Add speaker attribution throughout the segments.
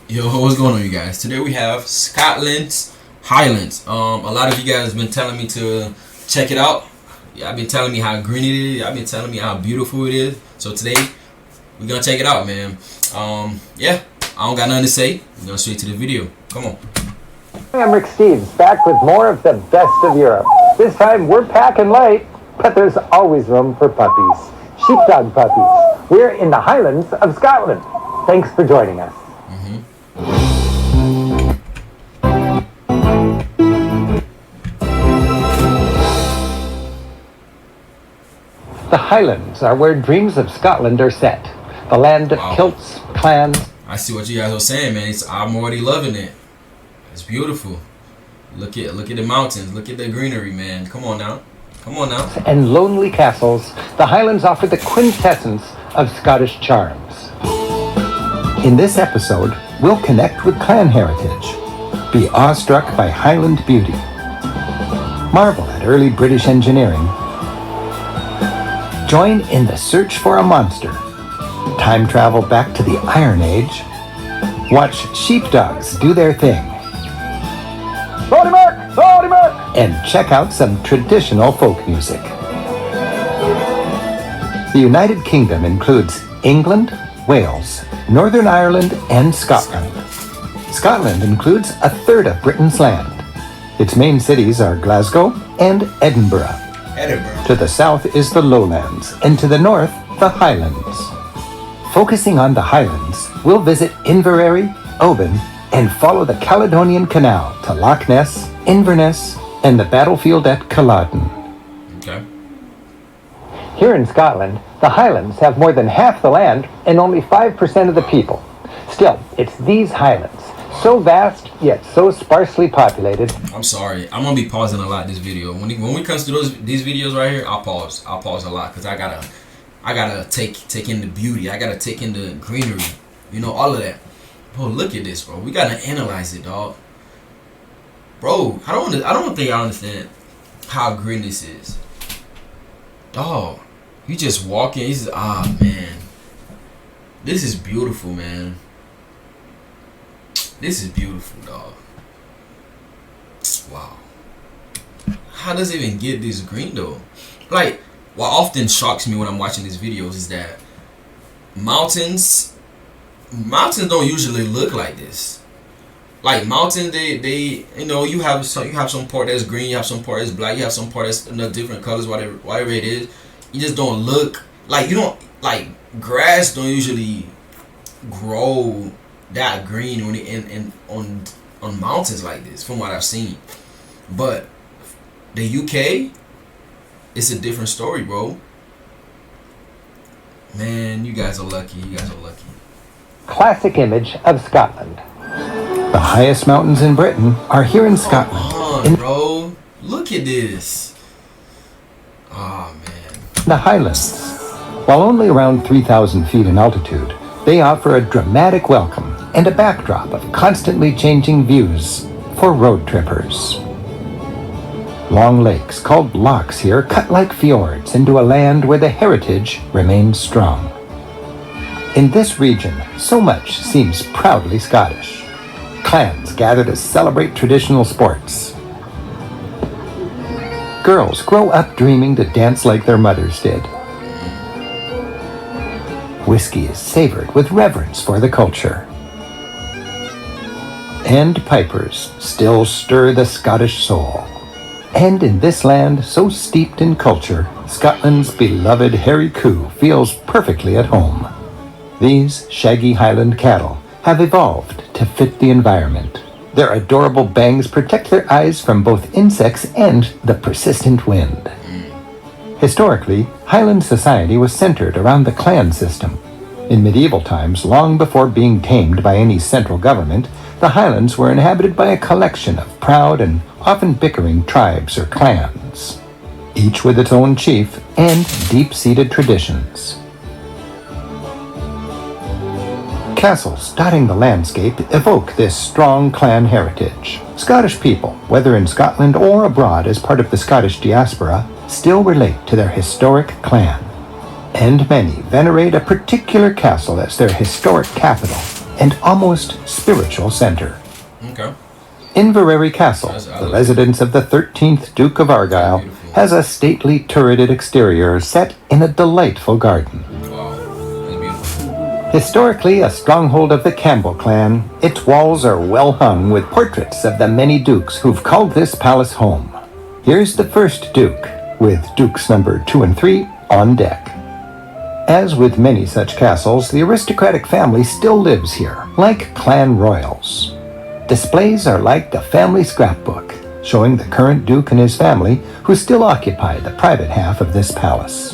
Speaker 1: Yo, what's going on, you guys? Today we have Scotland's Highlands. A lot of you guys have been telling me to check it out. Yeah, I've been telling me how green it is. I've been telling me how beautiful it is. So today we're gonna check it out, man. Yeah, I don't got nothing to say. We're gonna straight to the video. Come on.
Speaker 2: I'm Rick Steves, back with more of the best of Europe. This time we're packing light, but there's always room for puppies. Sheepdog puppies. We're in the Highlands of Scotland. Thanks for joining us. The Highlands are where dreams of Scotland are set. The land of kilts, clans.
Speaker 1: I see what you guys are saying, man. I'm already loving it. It's beautiful. Look at the mountains. Look at the greenery, man. Come on now.
Speaker 2: And lonely castles. The Highlands offer the quintessence of Scottish charms. In this episode, we'll connect with clan heritage, be awestruck by Highland beauty, marvel at early British engineering, join in the search for a monster, time travel back to the Iron Age, watch sheepdogs do their thing, and check out some traditional folk music. The United Kingdom includes England, Wales, Northern Ireland, and Scotland. Scotland includes a third of Britain's land. Its main cities are Glasgow and Edinburgh. To the south is the Lowlands, and to the north, the Highlands. Focusing on the Highlands, we'll visit Inveraray, Oban, and follow the Caledonian Canal to Loch Ness, Inverness, and the battlefield at Culloden.
Speaker 1: Okay.
Speaker 2: Here in Scotland, the Highlands have more than half the land and only 5% of the people. Still, it's these Highlands, so vast yet so sparsely populated.
Speaker 1: I'm sorry. I'm gonna be pausing a lot this video. When we comes to these videos right here, I'll pause a lot because I gotta take in the beauty. I gotta take in the greenery. You know, all of that. Bro, look at this, bro. We gotta analyze it, dog. Bro, I don't think I understand how green this is. Dog, you just walk in. Man, this is beautiful, man. This is beautiful, dog. Wow. How does it even get this green though? Like, what often shocks me when I'm watching these videos is that mountains don't usually look like this. Like mountains, they you have some part that's green, you have some part that's black, you have some part that's in different colors, whatever it is. You just don't look like grass don't usually grow that green on mountains like this, from what I've seen. But the UK, it's a different story, bro. Man, you guys are lucky.
Speaker 2: Classic image of Scotland. The highest mountains in Britain are here in Scotland.
Speaker 1: Come on, bro. Look at this. Oh, man.
Speaker 2: The Highlands. While only around 3,000 feet in altitude, they offer a dramatic welcome and a backdrop of constantly changing views for road trippers. Long lakes called lochs here cut like fjords into a land where the heritage remains strong. In this region, so much seems proudly Scottish. Clans gather to celebrate traditional sports. Girls grow up dreaming to dance like their mothers did. Whiskey is savored with reverence for the culture. And pipers still stir the Scottish soul. And in this land so steeped in culture, Scotland's beloved hairy coo feels perfectly at home. These shaggy Highland cattle have evolved to fit the environment. Their adorable bangs protect their eyes from both insects and the persistent wind. Historically, Highland society was centered around the clan system. In medieval times, long before being tamed by any central government, the Highlands were inhabited by a collection of proud and often bickering tribes or clans, each with its own chief and deep-seated traditions. Castles dotting the landscape evoke this strong clan heritage. Scottish people, whether in Scotland or abroad as part of the Scottish diaspora, still relate to their historic clan. And many venerate a particular castle as their historic capital, and almost spiritual center.
Speaker 1: Okay.
Speaker 2: Inveraray Castle, the residence of the 13th Duke of Argyll, has a stately turreted exterior set in a delightful garden.
Speaker 1: Wow, that's beautiful.
Speaker 2: Historically a stronghold of the Campbell clan, its walls are well hung with portraits of the many dukes who've called this palace home. Here's the first duke, with dukes number 2 and 3 on deck. As with many such castles, the aristocratic family still lives here, like clan royals. Displays are like the family scrapbook, showing the current duke and his family, who still occupy the private half of this palace.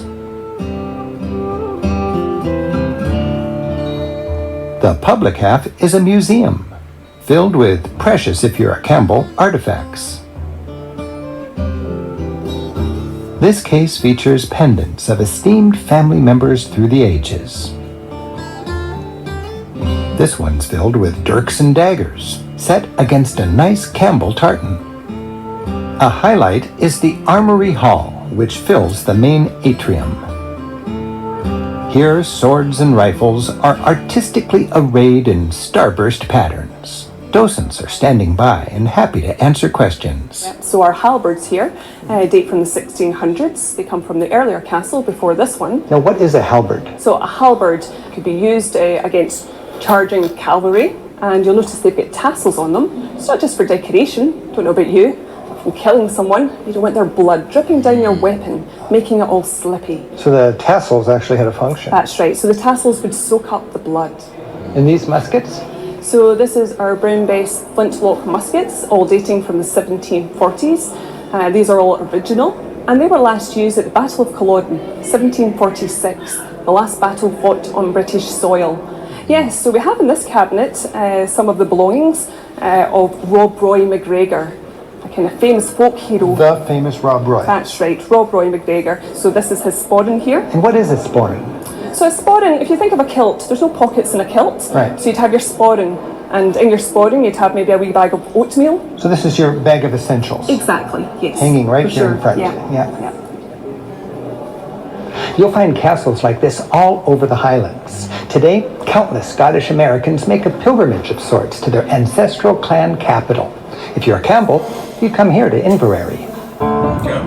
Speaker 2: The public half is a museum, filled with precious, if you're a Campbell, artifacts. This case features pendants of esteemed family members through the ages. This one's filled with dirks and daggers, set against a nice Campbell tartan. A highlight is the Armory Hall, which fills the main atrium. Here, swords and rifles are artistically arrayed in starburst patterns. Docents are standing by and happy to answer questions.
Speaker 3: So our halberds here date from the 1600s. They come from the earlier castle before this one.
Speaker 2: Now, what is a halberd?
Speaker 3: So a halberd could be used against charging cavalry, and you'll notice they've got tassels on them. It's not just for decoration, don't know about you. From killing someone, you don't want their blood dripping down your weapon, making it all slippy.
Speaker 2: So the tassels actually had a function.
Speaker 3: That's right, so the tassels would soak up the blood.
Speaker 2: And these muskets?
Speaker 3: So this is our brown-based flintlock muskets, all dating from the 1740s. These are all original, and they were last used at the Battle of Culloden, 1746, the last battle fought on British soil. Yes, so we have in this cabinet some of the belongings of Rob Roy McGregor, a kind of famous folk hero.
Speaker 2: The famous Rob Roy.
Speaker 3: That's right, Rob Roy McGregor. So this is his sporran here.
Speaker 2: And what is a sporran?
Speaker 3: So a sporran, if you think of a kilt, there's no pockets in a kilt.
Speaker 2: Right.
Speaker 3: So you'd have your sporran, and in your sporran you'd have maybe a wee bag of oatmeal.
Speaker 2: So this is your bag of essentials.
Speaker 3: Exactly, yes.
Speaker 2: Hanging right
Speaker 3: For
Speaker 2: here
Speaker 3: sure.
Speaker 2: in front.
Speaker 3: Yeah.
Speaker 2: You'll find castles like this all over the Highlands. Today, countless Scottish Americans make a pilgrimage of sorts to their ancestral clan capital. If you're a Campbell, you come here to Inveraray.
Speaker 1: Okay.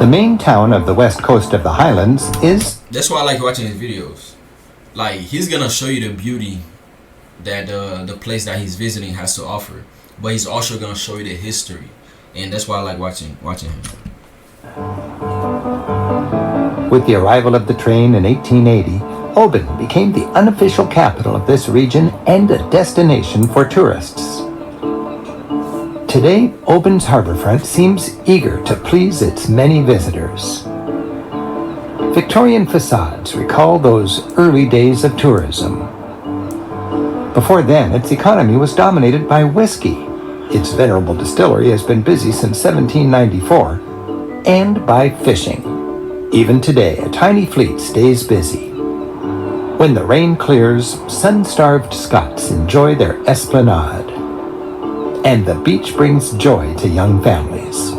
Speaker 2: The main town of the west coast of the Highlands is...
Speaker 1: That's why I like watching his videos. Like, he's gonna show you the beauty that the place that he's visiting has to offer, but he's also gonna show you the history, and that's why I like watching him.
Speaker 2: With the arrival of the train in 1880, Oban became the unofficial capital of this region and a destination for tourists. Today, Oban's harbourfront seems eager to please its many visitors. Victorian facades recall those early days of tourism. Before then, its economy was dominated by whiskey. Its venerable distillery has been busy since 1794, and by fishing. Even today, a tiny fleet stays busy. When the rain clears, sun-starved Scots enjoy their esplanade, and the beach brings joy to young families.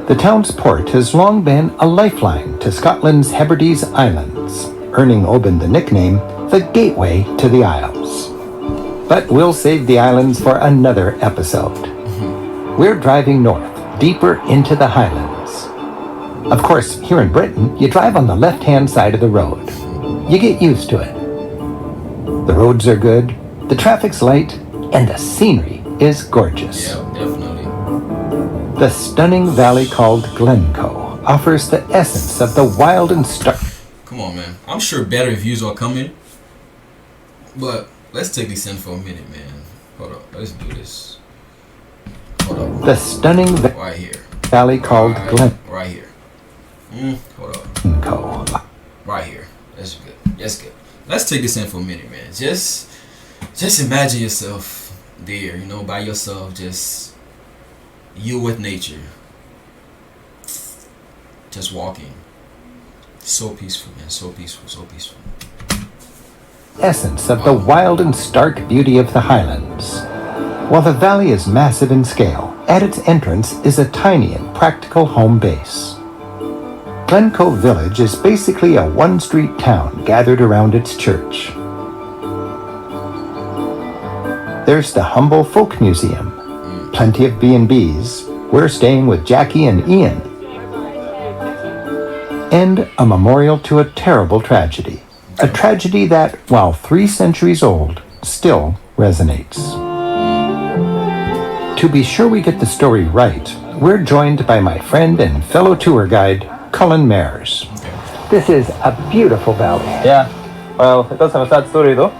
Speaker 2: The town's port has long been a lifeline to Scotland's Hebrides Islands, earning Oban the nickname the Gateway to the Isles. But we'll save the islands for another episode. We're driving north, deeper into the Highlands. Of course, here in Britain, you drive on the left-hand side of the road. You get used to it. The roads are good, the traffic's light, and the scenery is gorgeous.
Speaker 1: Yeah, definitely.
Speaker 2: The stunning valley called Glencoe offers the essence of the wild and stark.
Speaker 1: Come on, man. I'm sure better views are coming, but let's take this in for a minute, man. Hold up. Let's do this. Hold up.
Speaker 2: The stunning
Speaker 1: Right here.
Speaker 2: valley called
Speaker 1: Right here. Hold up.
Speaker 2: Glencoe.
Speaker 1: Right here. That's good. That's good. Let's take this in for a minute, man. Just imagine yourself there, by yourself, just you with nature. Just walking. So peaceful, man. So peaceful. So peaceful.
Speaker 2: Essence of the wild and stark beauty of the Highlands. While the valley is massive in scale, at its entrance is a tiny and practical home base. Glencoe village is basically a one-street town gathered around its church. there's the humble folk museum. Plenty of B&Bs. We're staying with Jackie and Ian. And a memorial to a terrible tragedy. A tragedy that, while 3 centuries old, still resonates. To be sure we get the story right, we're joined by my friend and fellow tour guide, Cullen Mears. This is a beautiful valley.
Speaker 4: Yeah, well, it does have a sad story though.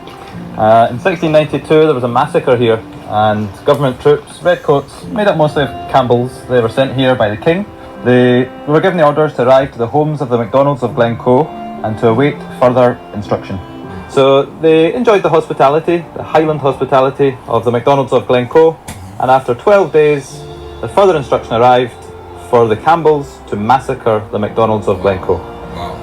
Speaker 4: In 1692 there was a massacre here, and government troops, redcoats, made up mostly of Campbells, they were sent here by the king. They were given the orders to arrive to the homes of the MacDonalds of Glencoe and to await further instruction. So they enjoyed the hospitality, the Highland hospitality of the MacDonalds of Glencoe, and after 12 days the further instruction arrived for the Campbells to massacre the MacDonalds of Glencoe.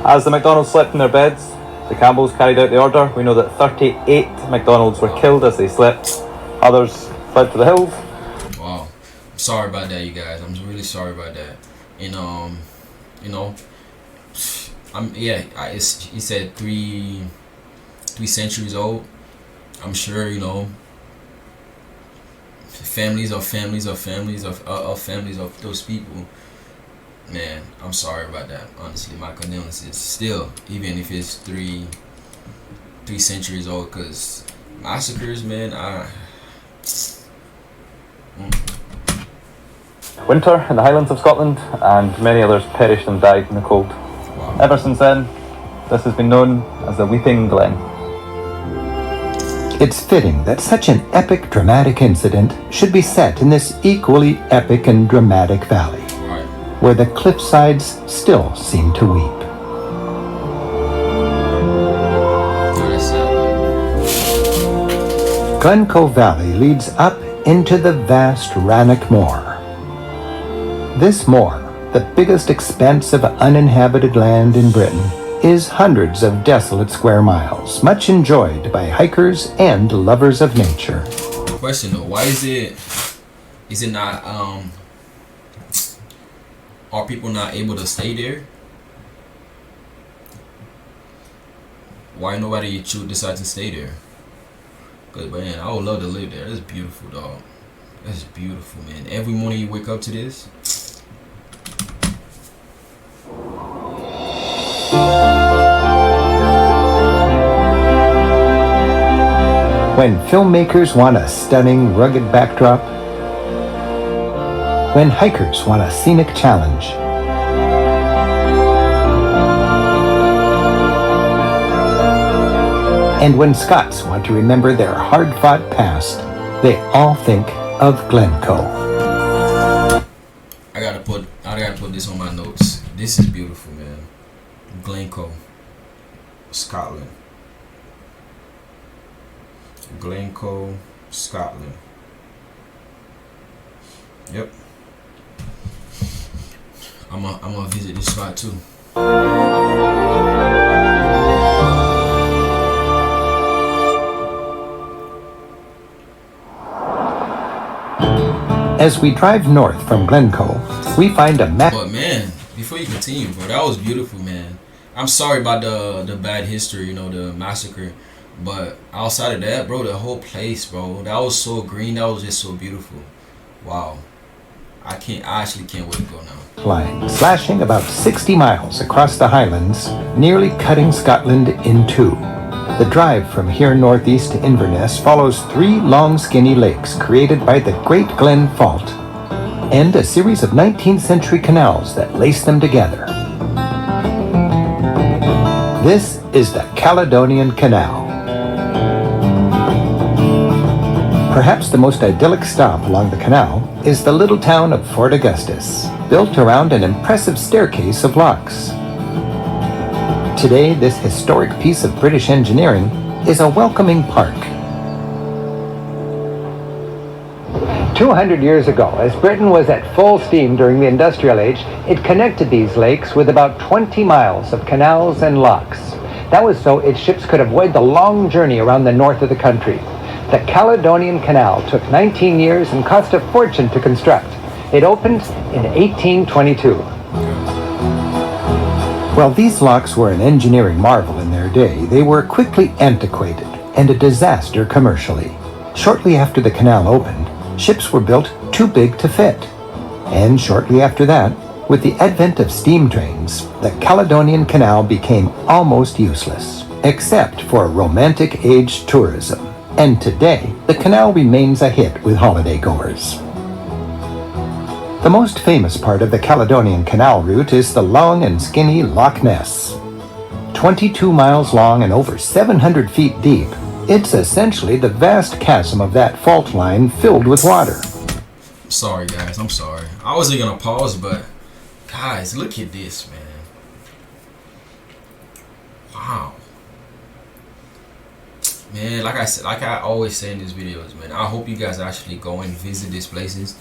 Speaker 4: As the MacDonalds slept in their beds, the Campbells carried out the order. We know that 38 MacDonalds were killed as they slept. Others fled to the hills.
Speaker 1: Wow. I'm sorry about that, you guys. I'm really sorry about that. And you know, he said 3 centuries old. I'm sure, you know, families of families of families of families of those people. Man, I'm sorry about that. Honestly, my condolences. Still, even if it's 3 centuries old, because massacres, man,
Speaker 4: Winter in the Highlands of Scotland, and many others perished and died in the cold.
Speaker 1: Wow.
Speaker 4: Ever since then, this has been known as the Weeping Glen.
Speaker 2: It's fitting that such an epic, dramatic incident should be set in this equally epic and dramatic valley, where the cliffsides still seem to weep. Glencoe Valley leads up into the vast Rannoch Moor. This moor, the biggest expanse of uninhabited land in Britain, is hundreds of desolate square miles, much enjoyed by hikers and lovers of nature.
Speaker 1: Question though, why is it not, are people not able to stay there? Why nobody decide to stay there? Cause man, I would love to live there. It's beautiful, dog. That's beautiful, man. Every morning you wake up to this.
Speaker 2: When filmmakers want a stunning, rugged backdrop, when hikers want a scenic challenge, and when Scots want to remember their hard-fought past, they all think of Glencoe.
Speaker 1: I gotta put this on my notes. This is beautiful, man. Glencoe, Scotland. Glencoe, Scotland. Yep. I'm gonna visit this spot too.
Speaker 2: As we drive north from Glencoe, we find a map.
Speaker 1: But man, before you continue, bro, that was beautiful, man. I'm sorry about the bad history, you know, the massacre. But outside of that, bro, the whole place, bro, that was so green. That was just so beautiful. Wow. I actually can't wait to go now.
Speaker 2: Line, slashing about 60 miles across the Highlands, nearly cutting Scotland in two. The drive from here northeast to Inverness follows 3 long skinny lakes created by the Great Glen Fault and a series of 19th century canals that lace them together. This is the Caledonian Canal. Perhaps the most idyllic stop along the canal is the little town of Fort Augustus, built around an impressive staircase of locks. Today, this historic piece of British engineering is a welcoming park. 200 years ago, as Britain was at full steam during the Industrial Age, it connected these lakes with about 20 miles of canals and locks. That was so its ships could avoid the long journey around the north of the country. The Caledonian Canal took 19 years and cost a fortune to construct. It opened in 1822. While these locks were an engineering marvel in their day, they were quickly antiquated and a disaster commercially. Shortly after the canal opened, ships were built too big to fit. And shortly after that, with the advent of steam trains, the Caledonian Canal became almost useless, except for romantic age tourism. And today, the canal remains a hit with holiday goers. The most famous part of the Caledonian Canal route is the long and skinny Loch Ness. 22 miles long and over 700 feet deep, it's essentially the vast chasm of that fault line filled with water.
Speaker 1: Sorry, guys. I'm sorry. I wasn't gonna pause, but guys, look at this, man. Wow. Man, like I always say in these videos, man, I hope you guys actually go and visit these places.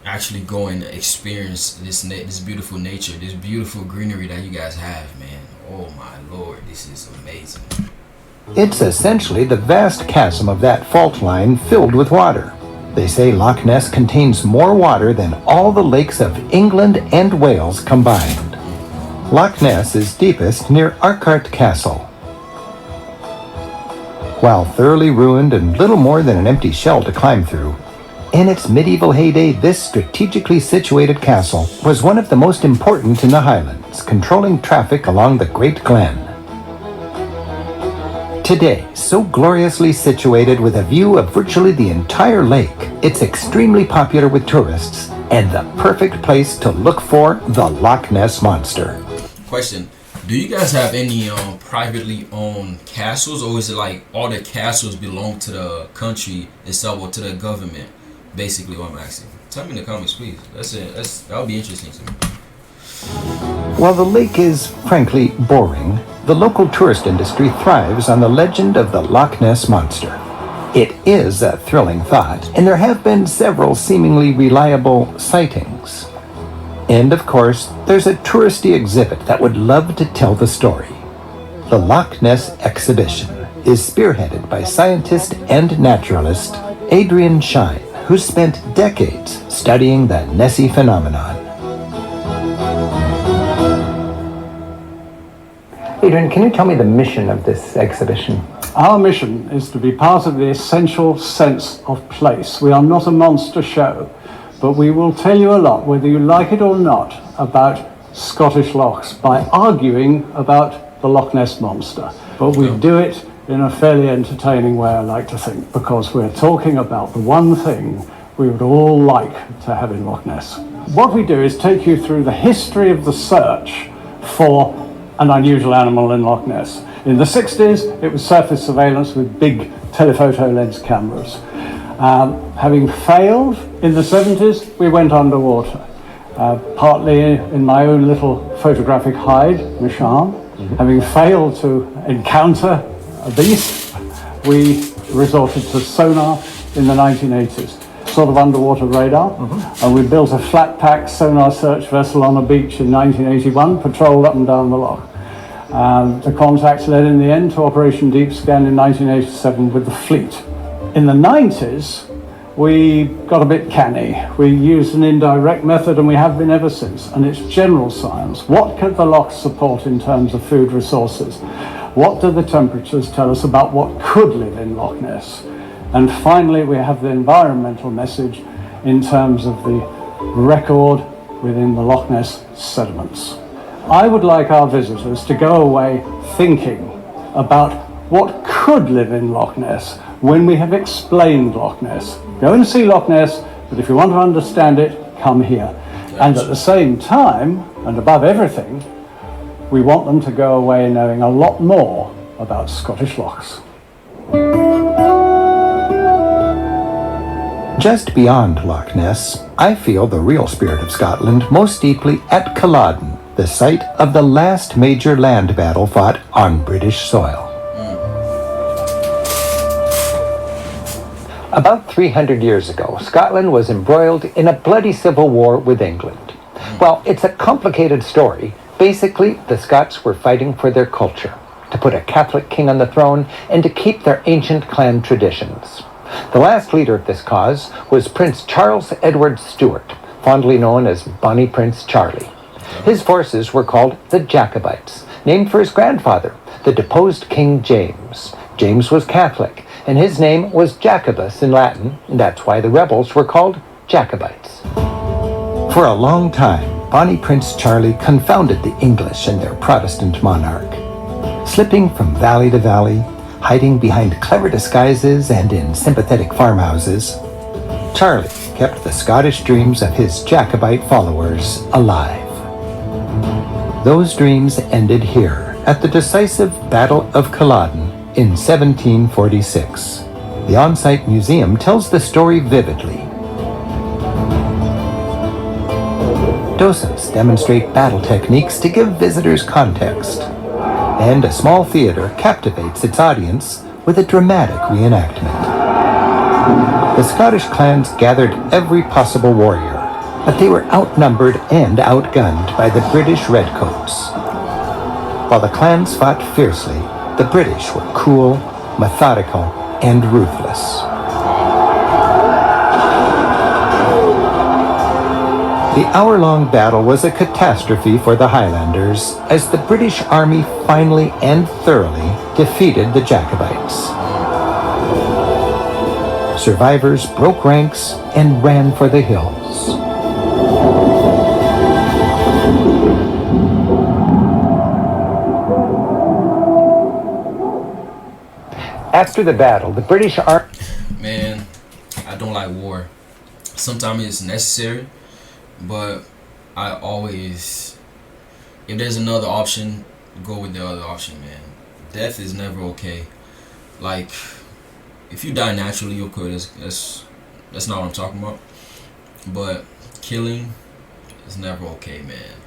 Speaker 1: Actually go and experience this beautiful nature, this beautiful greenery that you guys have, man. Oh my Lord, this is amazing.
Speaker 2: It's essentially the vast chasm of that fault line filled with water. They say Loch Ness contains more water than all the lakes of England and Wales combined. Loch Ness is deepest near Urquhart Castle. While thoroughly ruined and little more than an empty shell to climb through, in its medieval heyday, this strategically situated castle was one of the most important in the Highlands, controlling traffic along the Great Glen. Today, so gloriously situated with a view of virtually the entire lake, it's extremely popular with tourists and the perfect place to look for the Loch Ness Monster.
Speaker 1: Question. Do you guys have any privately owned castles, or is it like all the castles belong to the country itself or to the government? Basically what I'm asking. Tell me in the comments, please. That would be interesting to me.
Speaker 2: While the lake is, frankly, boring, the local tourist industry thrives on the legend of the Loch Ness Monster. It is a thrilling thought, and there have been several seemingly reliable sightings. And of course, there's a touristy exhibit that would love to tell the story. The Loch Ness exhibition is spearheaded by scientist and naturalist Adrian Shine, who spent decades studying the Nessie phenomenon. Adrian, can you tell me the mission of this exhibition?
Speaker 5: Our mission is to be part of the essential sense of place. We are not a monster show, but we will tell you a lot, whether you like it or not, about Scottish lochs by arguing about the Loch Ness Monster. But we do it in a fairly entertaining way, I like to think, because we're talking about the one thing we would all like to have in Loch Ness. What we do is take you through the history of the search for an unusual animal in Loch Ness. In the 60s, it was surface surveillance with big telephoto lens cameras. Having failed in the 70s, we went underwater, partly in my own little photographic hide, Michan. Having failed to encounter a beast, we resorted to sonar in the 1980s, sort of underwater radar, and we built a flat pack sonar search vessel on a beach in 1981, patrolled up and down the loch. The contacts led in the end to Operation Deep Scan in 1987 with the fleet. In the 90s, we got a bit canny. We used an indirect method, and we have been ever since, and it's general science. What can the loch support in terms of food resources? What do the temperatures tell us about what could live in Loch Ness? And finally, we have the environmental message in terms of the record within the Loch Ness sediments. I would like our visitors to go away thinking about what could live in Loch Ness when we have explained Loch Ness. Go and see Loch Ness, but if you want to understand it, come here. And at the same time, and above everything, we want them to go away knowing a lot more about Scottish lochs.
Speaker 2: Just beyond Loch Ness, I feel the real spirit of Scotland most deeply at Culloden, the site of the last major land battle fought on British soil. About 300 years ago, Scotland was embroiled in a bloody civil war with England. Well, it's a complicated story. Basically, the Scots were fighting for their culture, to put a Catholic king on the throne, and to keep their ancient clan traditions. The last leader of this cause was Prince Charles Edward Stuart, fondly known as Bonnie Prince Charlie. His forces were called the Jacobites, named for his grandfather, the deposed King James. James was Catholic, and his name was Jacobus in Latin, and that's why the rebels were called Jacobites. For a long time, Bonnie Prince Charlie confounded the English and their Protestant monarch. Slipping from valley to valley, hiding behind clever disguises and in sympathetic farmhouses, Charlie kept the Scottish dreams of his Jacobite followers alive. Those dreams ended here at the decisive Battle of Culloden in 1746. The on-site museum tells the story vividly. Docents demonstrate battle techniques to give visitors context, and a small theater captivates its audience with a dramatic reenactment. The Scottish clans gathered every possible warrior, but they were outnumbered and outgunned by the British redcoats. While the clans fought fiercely, the British were cool, methodical, and ruthless. The hour-long battle was a catastrophe for the Highlanders as the British army finally and thoroughly defeated the Jacobites. Survivors broke ranks and ran for the hills. After the battle, the British army...
Speaker 1: Man, I don't like war. Sometimes it's necessary, but I always, if there's another option, go with the other option, man. Death is never okay. Like, if you die naturally, okay, that's not what I'm talking about. But killing is never okay, man.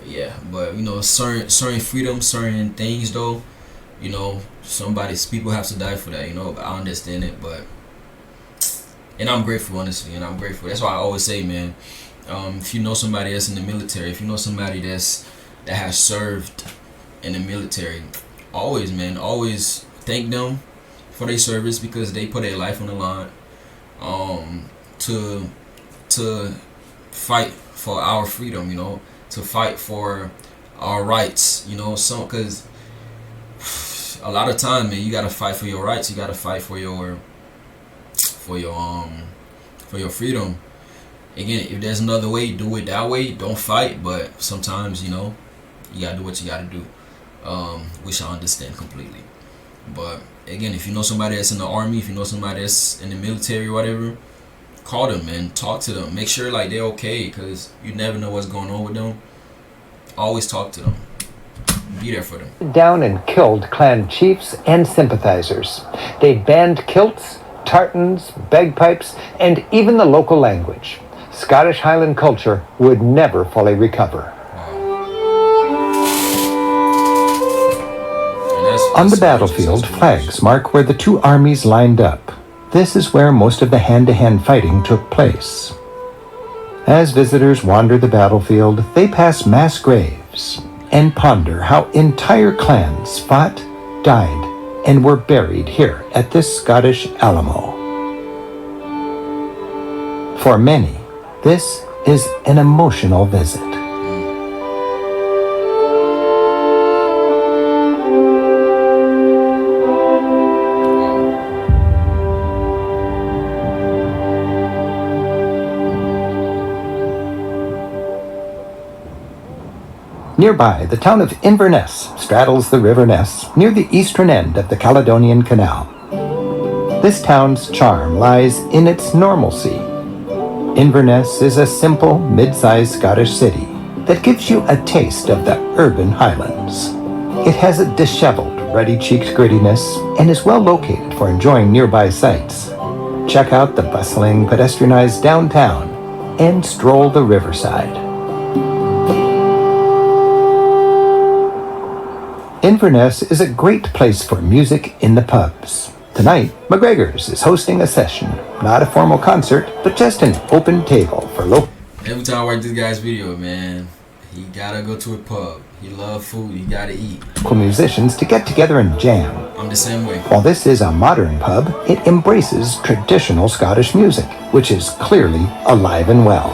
Speaker 1: Yeah, but you know, certain freedom, certain things though, you know, people have to die for that, you know. I understand it, but, and I'm grateful, honestly, and I'm grateful. That's why I always say, man, if you know somebody that's in the military, if you know somebody that has served in the military, always thank them for their service, because they put their life on the line to fight for our freedom, you know, to fight for our rights, you know. So because a lot of time, man, you gotta fight for your rights, you gotta fight for your freedom. Again, if there's another way, do it that way. Don't fight, but sometimes, you know, you gotta do what you gotta do, which I understand completely. But again, if you know somebody that's in the army, if you know somebody that's in the military or whatever, call them, man. Talk to them. Make sure like they're okay, because you never know what's going on with them. Always talk to them. Be there for them.
Speaker 2: Down and killed clan chiefs and sympathizers. They banned kilts, tartans, bagpipes, and even the local language. Scottish Highland culture would never fully recover. On the battlefield, flags mark where the two armies lined up. This is where most of the hand-to-hand fighting took place. As visitors wander the battlefield, they pass mass graves and ponder how entire clans fought, died, and were buried here at this Scottish Alamo. For many, this is an emotional visit. Nearby, the town of Inverness straddles the River Ness near the eastern end of the Caledonian Canal. This town's charm lies in its normalcy. Inverness is a simple, mid-sized Scottish city that gives you a taste of the urban Highlands. It has a disheveled, ruddy-cheeked grittiness and is well located for enjoying nearby sights. Check out the bustling, pedestrianized downtown and stroll the riverside. Inverness is a great place for music in the pubs. Tonight, McGregor's is hosting a session. Not a formal concert, but just an open table for local...
Speaker 1: Every time I watch this guy's video, man, he gotta go to a pub. He love food, he gotta eat.
Speaker 2: ...musicians to get together and jam.
Speaker 1: I'm the same way.
Speaker 2: While this is a modern pub, it embraces traditional Scottish music, which is clearly alive and well.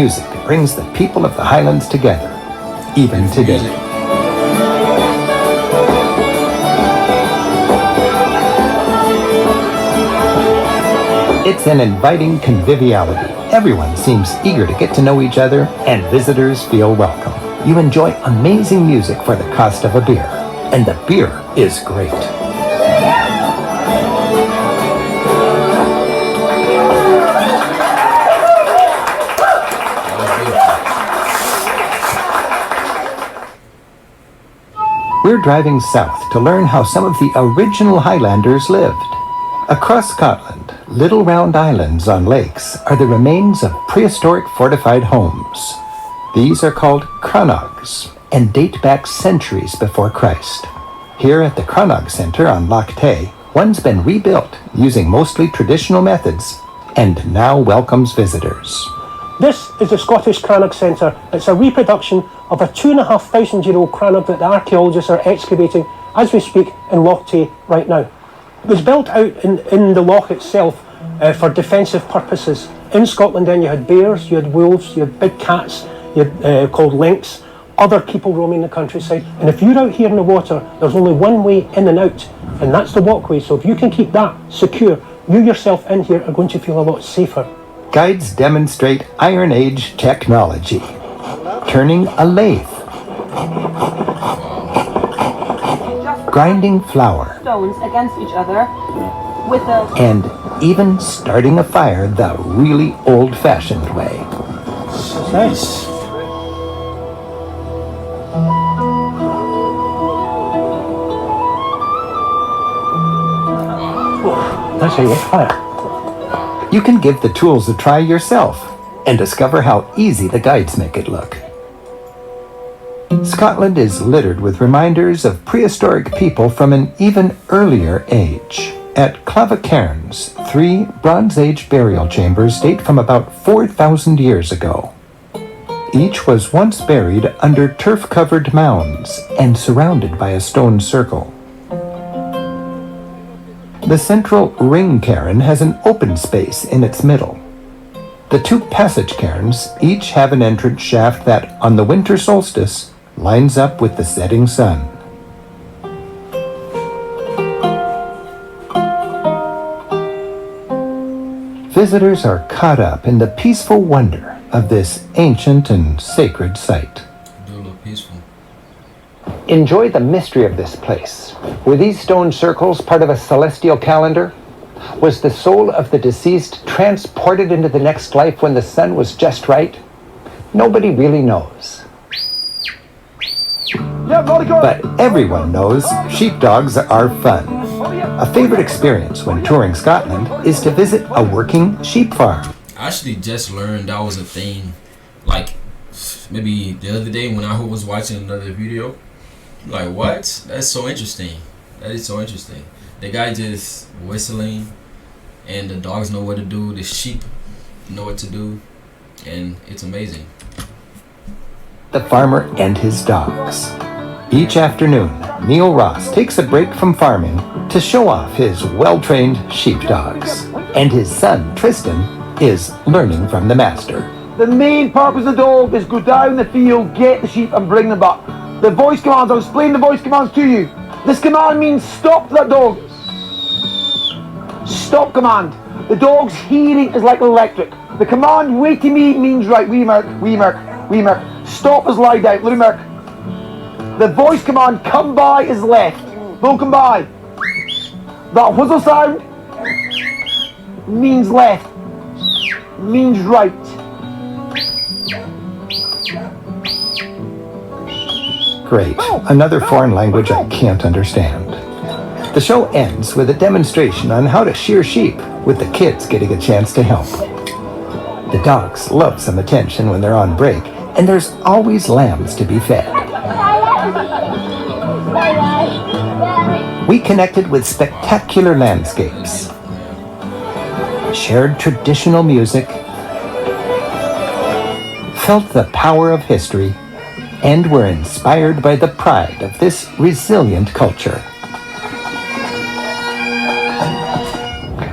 Speaker 2: music brings the people of the Highlands together, even today. It's an inviting conviviality. Everyone seems eager to get to know each other, and visitors feel welcome. You enjoy amazing music for the cost of a beer, and the beer is great. We're driving south to learn how some of the original Highlanders lived. Across Scotland, little round islands on lakes are the remains of prehistoric fortified homes. These are called crannogs and date back centuries before Christ. Here at the Crannog Centre on Loch Ness, one's been rebuilt using mostly traditional methods and now welcomes visitors.
Speaker 6: This is the Scottish Crannog Centre. It's a reproduction of a 2,500-year-old crannog that the archaeologists are excavating as we speak in Loch Ness right now. It was built out in the loch itself for defensive purposes. In Scotland then you had bears, you had wolves, you had big cats, you had called lynx, other people roaming the countryside. And if you're out here in the water, there's only one way in and out, and that's the walkway. So if you can keep that secure, you yourself in here are going to feel a lot safer.
Speaker 2: Guides demonstrate Iron Age technology, turning a lathe, grinding flour,
Speaker 7: stones against each other with a...
Speaker 2: and even starting a fire the really old-fashioned way.
Speaker 6: Nice. Oh, that's how you get fire.
Speaker 2: You can give the tools a try yourself and discover how easy the guides make it look. Scotland is littered with reminders of prehistoric people from an even earlier age. At Cairns, 3 Bronze Age burial chambers date from about 4,000 years ago. Each was once buried under turf-covered mounds and surrounded by a stone circle. The central ring cairn has an open space in its middle. The 2 passage cairns each have an entrance shaft that, on the winter solstice, lines up with the setting sun. Visitors are caught up in the peaceful wonder of this ancient and sacred site.
Speaker 1: Do look peaceful.
Speaker 2: Enjoy the mystery of this place. Were these stone circles part of a celestial calendar? Was the soul of the deceased transported into the next life when the sun was just right? Nobody really knows. But everyone knows sheepdogs are fun. A favorite experience when touring Scotland is to visit a working sheep farm.
Speaker 1: I actually just learned that was a thing, like maybe the other day when I was watching another video. Like, what? That's so interesting. That is so interesting. The guy just whistling, and the dogs know what to do. The sheep know what to do, and it's amazing.
Speaker 2: The farmer and his dogs. Each afternoon, Neil Ross takes a break from farming to show off his well-trained sheepdogs. And his son, Tristan, is learning from the master.
Speaker 8: The main purpose of the dog is go down the field, get the sheep and bring them back. The voice commands, I'll explain the voice commands to you. This command means stop that dog. Stop command. The dog's hearing is like electric. The command wait to me means right, wee merk, wee merk, wee merk. Stop is lie down, little merk. The voice command come by is left. Don't come by. That whistle sound means left, means right.
Speaker 2: Great. Another foreign language I can't understand. The show ends with a demonstration on how to shear sheep, with the kids getting a chance to help. The dogs love some attention when they're on break, and there's always lambs to be fed. We connected with spectacular landscapes, shared traditional music, felt the power of history, and were inspired by the pride of this resilient culture.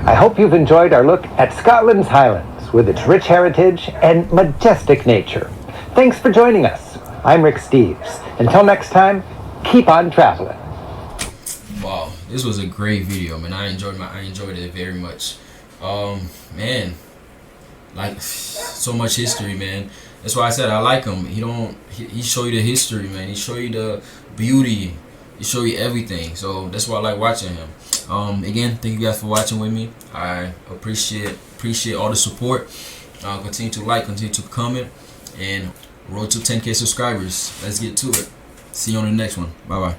Speaker 2: I hope you've enjoyed our look at Scotland's Highlands. Inverness with its rich heritage and majestic nature. Thanks for joining us. I'm Rick Steves. Until next time, keep on traveling.
Speaker 1: Wow, this was a great video, man. I enjoyed it very much. Man, like so much history, man. That's why I said I like him. He show you the history, man. He show you the beauty. He show you everything. So that's why I like watching him. Again, thank you guys for watching with me. I appreciate all the support. Continue to like, continue to comment, and road to 10K subscribers. Let's get to it. See you on the next one. Bye bye.